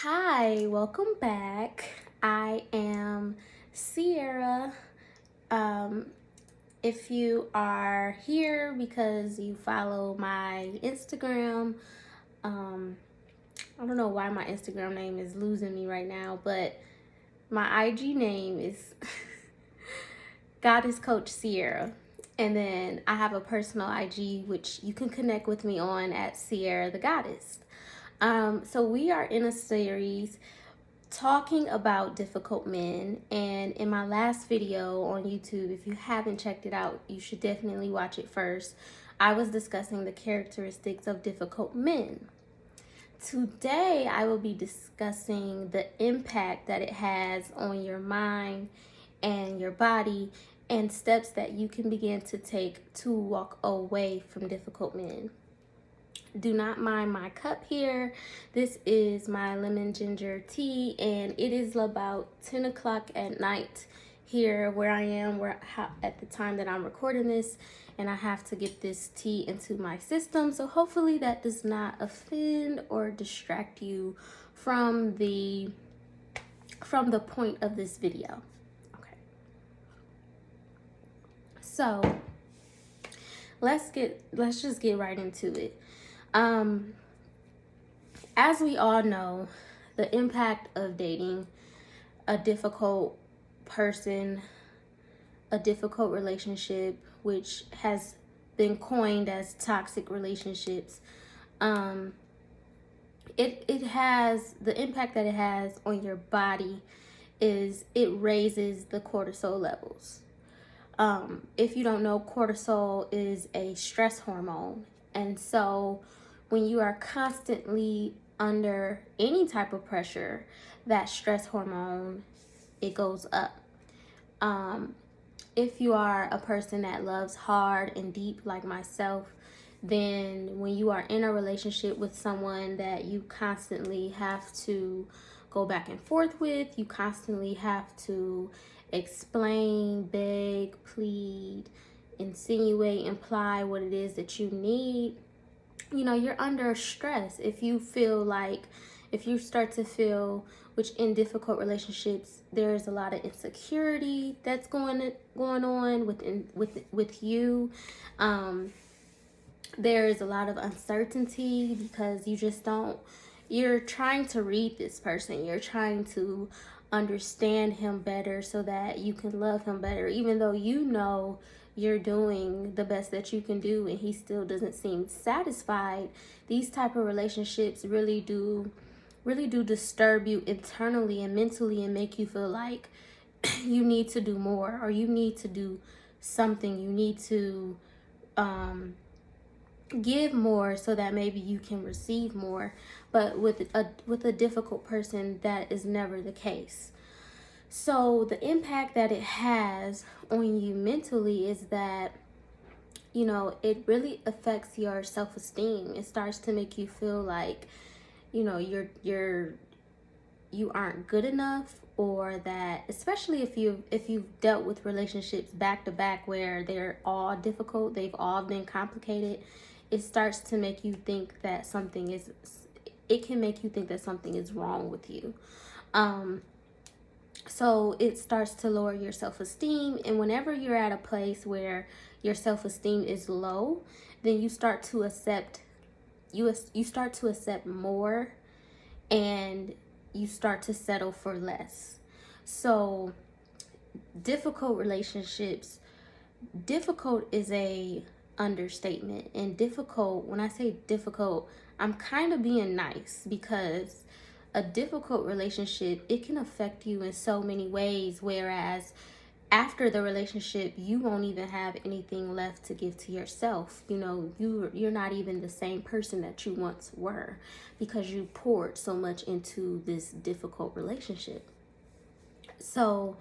Hi, welcome back. I am Sierra. Um, if you are here because you follow my Instagram, um, I don't know why my Instagram name is losing me right now, but my IG name is Goddess Coach Sierra. And then I have a personal IG which you can connect with me on at Sierra the Goddess. So we are in a series talking about difficult men, and in my last video on YouTube, if you haven't checked it out, you should definitely watch it first. I was discussing the characteristics of difficult men. Today I will be discussing the impact that it has on your mind and your body, and steps that you can begin to take to walk away from difficult men. Do not mind my cup here. This is my lemon ginger tea, and it is about 10 o'clock at night here where I am, at the time that I'm recording this, and I have to get this tea into my system. So hopefully that does not offend or distract you from the point of this video. Okay. So let's just get right into it. As we all know, the impact of dating a difficult person, a difficult relationship, which has been coined as toxic relationships, it has the impact that it has on your body is it raises the cortisol levels. If you don't know, cortisol is a stress hormone. And so when you are constantly under any type of pressure, that stress hormone, it goes up. If you are a person that loves hard and deep like myself, then when you are in a relationship with someone that you constantly have to go back and forth with, you constantly have to explain, beg, plead, insinuate, imply what it is that you need, you're under stress. If you start to feel, which in difficult relationships, there's a lot of insecurity that's going on with you. There is a lot of uncertainty because you're trying to read this person. You're trying to understand him better so that you can love him better, even though you're doing the best that you can do and he still doesn't seem satisfied. These type of relationships really do disturb you internally and mentally and make you feel like you need to do more, or you need to do something. You need to give more so that maybe you can receive more. But with a difficult person, that is never the case. So the impact that it has on you mentally is that it really affects your self-esteem. It starts to make you feel like you aren't good enough, or that, especially if you've dealt with relationships back to back where they're all difficult, they've all been complicated, it starts to make you think that something is wrong with you. So it starts to lower your self-esteem, and whenever you're at a place where your self-esteem is low, then you start to accept more, and you start to settle for less. So difficult is a understatement. And difficult, when I say difficult, I'm kind of being nice, because a difficult relationship, it can affect you in so many ways, whereas after the relationship, you won't even have anything left to give to yourself. You're not even the same person that you once were, because you poured so much into this difficult relationship. So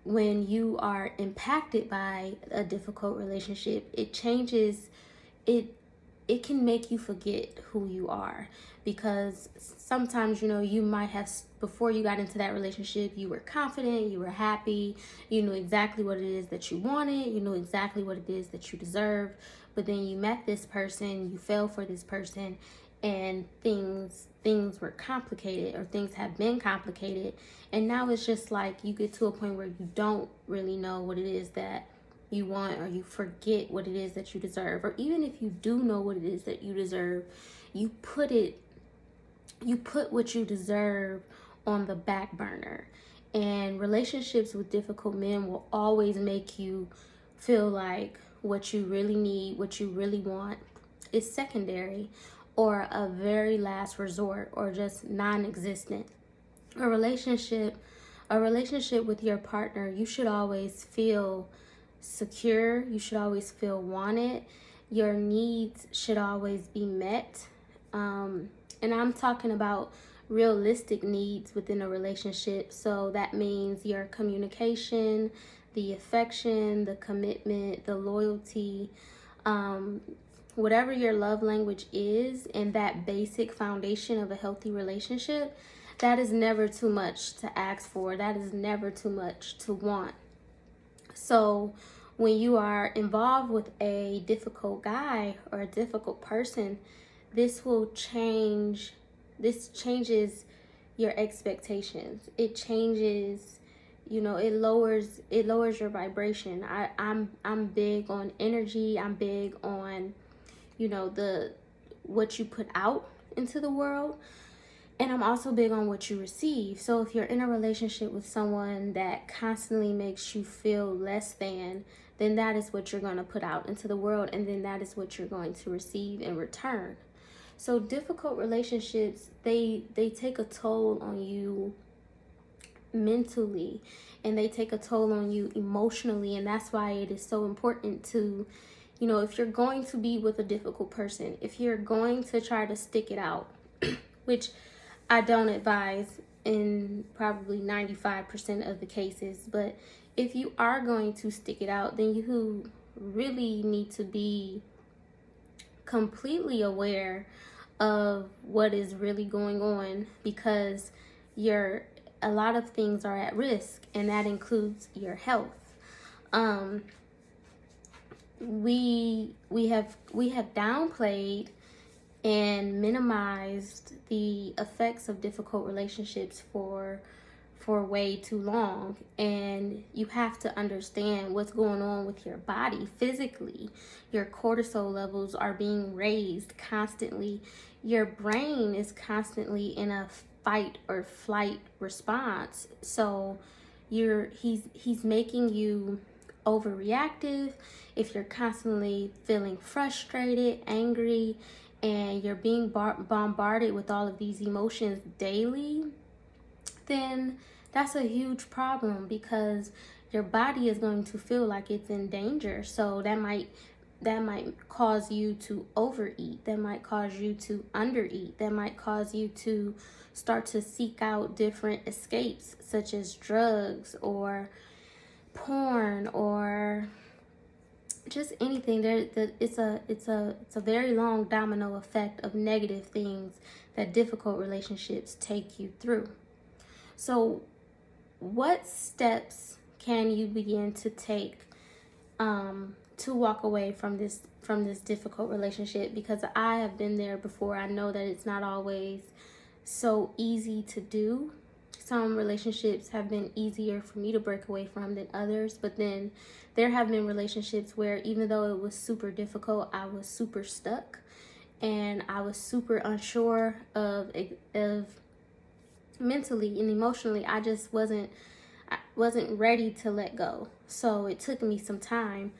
when you are impacted by a difficult relationship, it can make you forget who you are, because sometimes you might have, before you got into that relationship, you were confident, you were happy, you knew exactly what it is that you wanted, you knew exactly what it is that you deserved. But then you met this person, you fell for this person, and things were complicated, or things have been complicated, and now it's just like you get to a point where you don't really know what it is that you want, or you forget what it is that you deserve. Or even if you do know what it is that you deserve, you put what you deserve on the back burner. And relationships with difficult men will always make you feel like what you really need, what you really want, is secondary, or a very last resort, or just non-existent. A relationship with your partner, you should always feel secure. You should always feel wanted. Your needs should always be met. And I'm talking about realistic needs within a relationship. So that means your communication, the affection, the commitment, the loyalty, whatever your love language is, and that basic foundation of a healthy relationship, that is never too much to ask for. That is never too much to want. So when you are involved with a difficult guy or a difficult person, this changes your expectations. It changes, it lowers your vibration. I'm big on energy. I'm big on, what you put out into the world. And I'm also big on what you receive. So if you're in a relationship with someone that constantly makes you feel less than, then that is what you're going to put out into the world, and then that is what you're going to receive in return. So difficult relationships, they take a toll on you mentally, and they take a toll on you emotionally. And that's why it is so important to, if you're going to be with a difficult person, if you're going to try to stick it out, which I don't advise in probably 95% of the cases, but if you are going to stick it out, then you really need to be completely aware of what is really going on, because a lot of things are at risk, and that includes your health. We have downplayed and minimized the effects of difficult relationships for way too long. And you have to understand what's going on with your body physically. Your cortisol levels are being raised constantly. Your brain is constantly in a fight or flight response. So he's making you overreactive. If you're constantly feeling frustrated, angry, and you're being bombarded with all of these emotions daily, then that's a huge problem, because your body is going to feel like it's in danger. So that might cause you to overeat. That might cause you to undereat. That might cause you to start to seek out different escapes, such as drugs or porn, or just anything. It's a very long domino effect of negative things that difficult relationships take you through. So what steps can you begin to take to walk away from this difficult relationship? Because I have been there before. I know that it's not always so easy to do. Some relationships have been easier for me to break away from than others, but then there have been relationships where, even though it was super difficult, I was super stuck, and I was super unsure of mentally and emotionally. I just wasn't ready to let go. So it took me some time,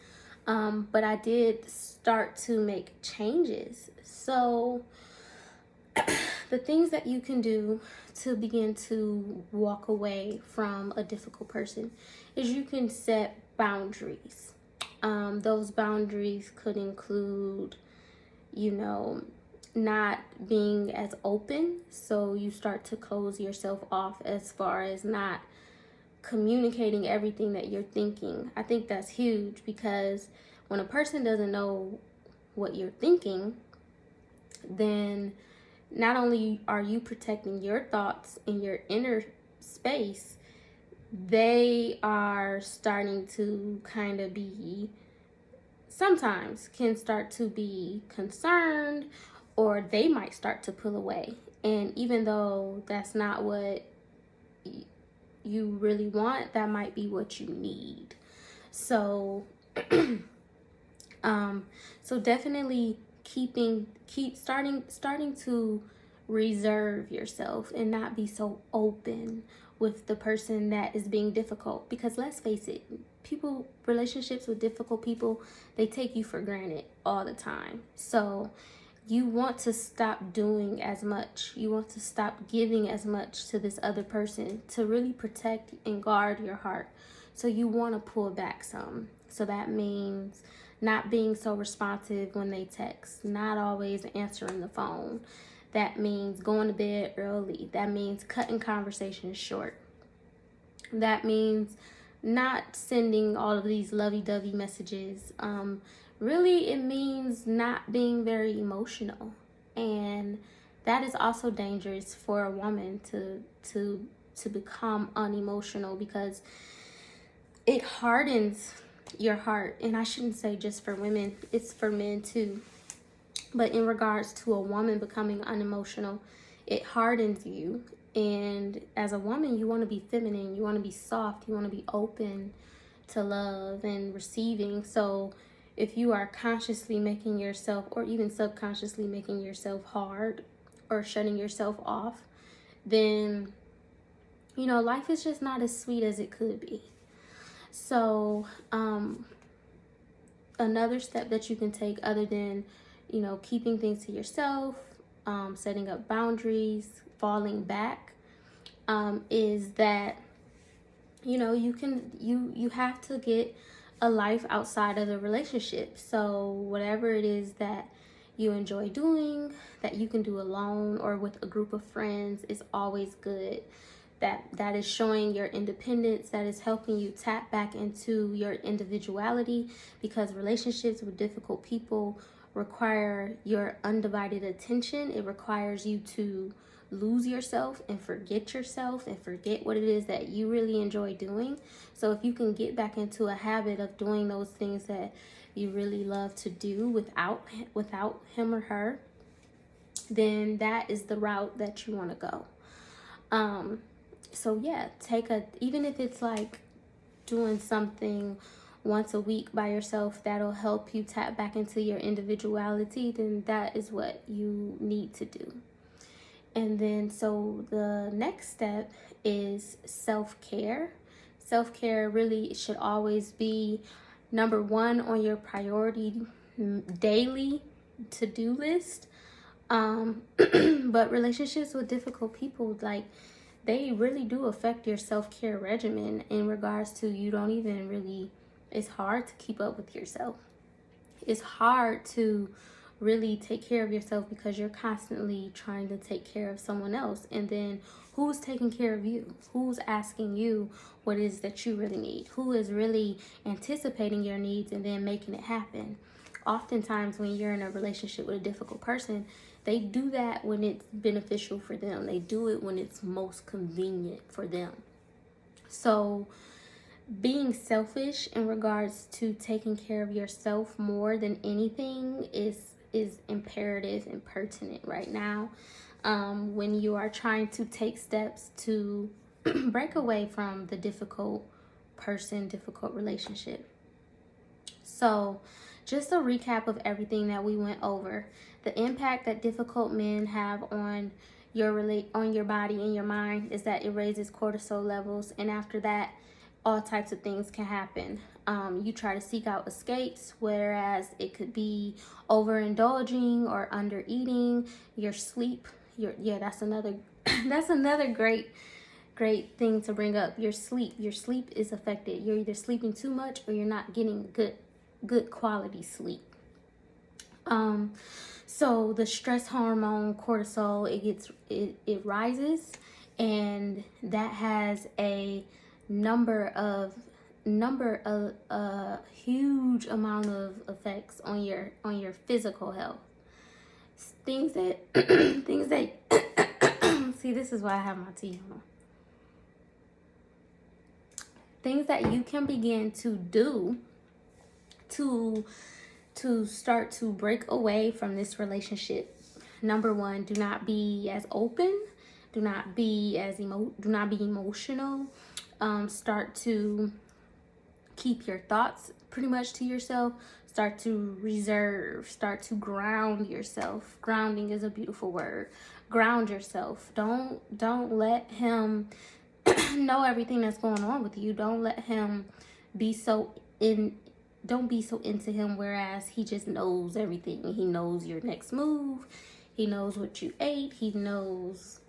but I did start to make changes. So the things that you can do to begin to walk away from a difficult person is you can set boundaries. Those boundaries could include, not being as open. So you start to close yourself off as far as not communicating everything that you're thinking. I think that's huge, because when a person doesn't know what you're thinking, then not only are you protecting your thoughts in your inner space, they are starting to kind of sometimes can start to be concerned, or they might start to pull away. And even though that's not what you really want, that might be what you need. So so definitely starting to reserve yourself and not be so open with the person that is being difficult, because let's face it, relationships with difficult people, they take you for granted all the time. So you want to stop doing as much. You want to stop giving as much to this other person to really protect and guard your heart. So you want to pull back some. So that means not being so responsive when they text, not always answering the phone. That means going to bed early. That means cutting conversations short. That means not sending all of these lovey-dovey messages. Really, it means not being very emotional. And that is also dangerous for a woman to become unemotional, because it hardens your heart. And I shouldn't say just for women, it's for men too. But in regards to a woman becoming unemotional, it hardens you. And as a woman, you want to be feminine, you want to be soft, you want to be open to love and receiving. So if you are consciously making yourself, or even subconsciously making yourself hard or shutting yourself off, then, you know, life is just not as sweet as it could be. So another step that you can take, other than, you know, keeping things to yourself, setting up boundaries, falling back, is that, you know, you have to get a life outside of the relationship. So whatever it is that you enjoy doing, that you can do alone or with a group of friends, is always good. That is showing your independence, that is helping you tap back into your individuality, because relationships with difficult people require your undivided attention. It requires you to lose yourself and forget what it is that you really enjoy doing. So if you can get back into a habit of doing those things that you really love to do without him or her, then that is the route that you want to go. So yeah, even if it's like doing something once a week by yourself that'll help you tap back into your individuality, then that is what you need to do. And then, so the next step is self-care. Self-care really should always be number one on your priority daily to-do list. But relationships with difficult people, like, they really do affect your self-care regimen, in regards to it's hard to keep up with yourself. It's hard to really take care of yourself, because you're constantly trying to take care of someone else. And then who's taking care of you? Who's asking you what it is that you really need? Who is really anticipating your needs and then making it happen? Oftentimes when you're in a relationship with a difficult person, they do that when it's beneficial for them. They do it when it's most convenient for them. So being selfish in regards to taking care of yourself more than anything is imperative and pertinent right now, when you are trying to take steps to break away from the difficult relationship. So just a recap of everything that we went over. The impact that difficult men have on your body and your mind is that it raises cortisol levels, and after that, all types of things can happen. You try to seek out escapes, whereas it could be overindulging or undereating. Your sleep, that's another that's another great thing to bring up. Your sleep is affected. You're either sleeping too much or you're not getting good quality sleep. So the stress hormone cortisol, it rises, and that has a huge amount of effects on your physical health. Things that see, this is why I have my tea on. Things that you can begin to do to start to break away from this relationship Number one, do not be as open. Do not be emotional. Start to keep your thoughts pretty much to yourself. Start to reserve. Start to ground yourself. Grounding is a beautiful word. Ground yourself. Don't let him know everything that's going on with you. Don't let him be so in. Don't be so into him, whereas he just knows everything. He knows your next move. He knows what you ate. He knows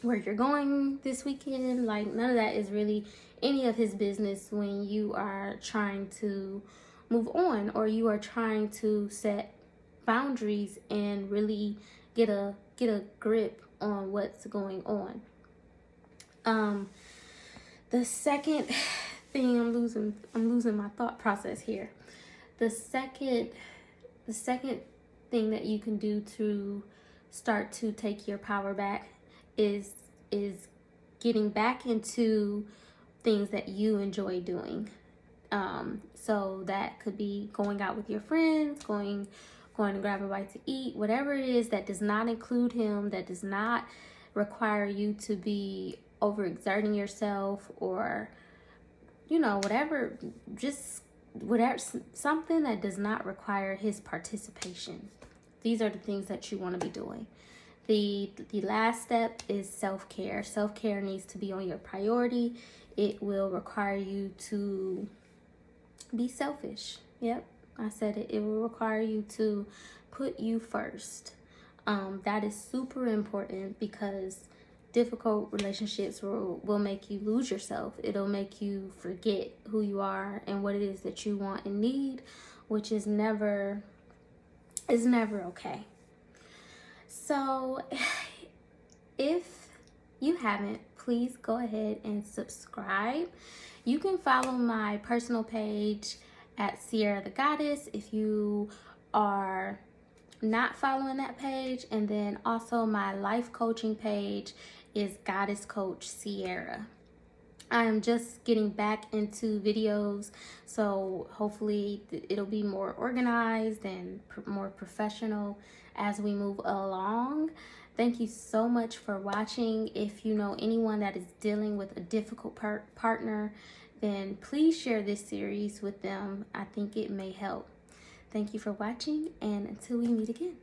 where you're going this weekend. Like, none of that is really any of his business when you are trying to move on, or you are trying to set boundaries and really get a grip on what's going on. The second thing, I'm losing my thought process here. The second thing that you can do to start to take your power back is getting back into things that you enjoy doing. So that could be going out with your friends, going to grab a bite to eat, whatever it is that does not include him, that does not require you to be overexerting yourself, or whatever, something that does not require his participation. These are the things that you want to be doing. The last step is self-care. Self-care needs to be on your priority. It will require you to be selfish. Yep, I said it. It will require you to put you first. That is super important, because difficult relationships will make you lose yourself. It'll make you forget who you are and what it is that you want and need, which is never okay. So if you haven't, please go ahead and subscribe. You can follow my personal page at Sierra the Goddess if you are not following that page, and then also my life coaching page is Goddess Coach Sierra. I'm just getting back into videos, so hopefully it'll be more organized and more professional as we move along. Thank you so much for watching. If you know anyone that is dealing with a difficult partner, then please share this series with them. I think it may help. Thank you for watching, and until we meet again.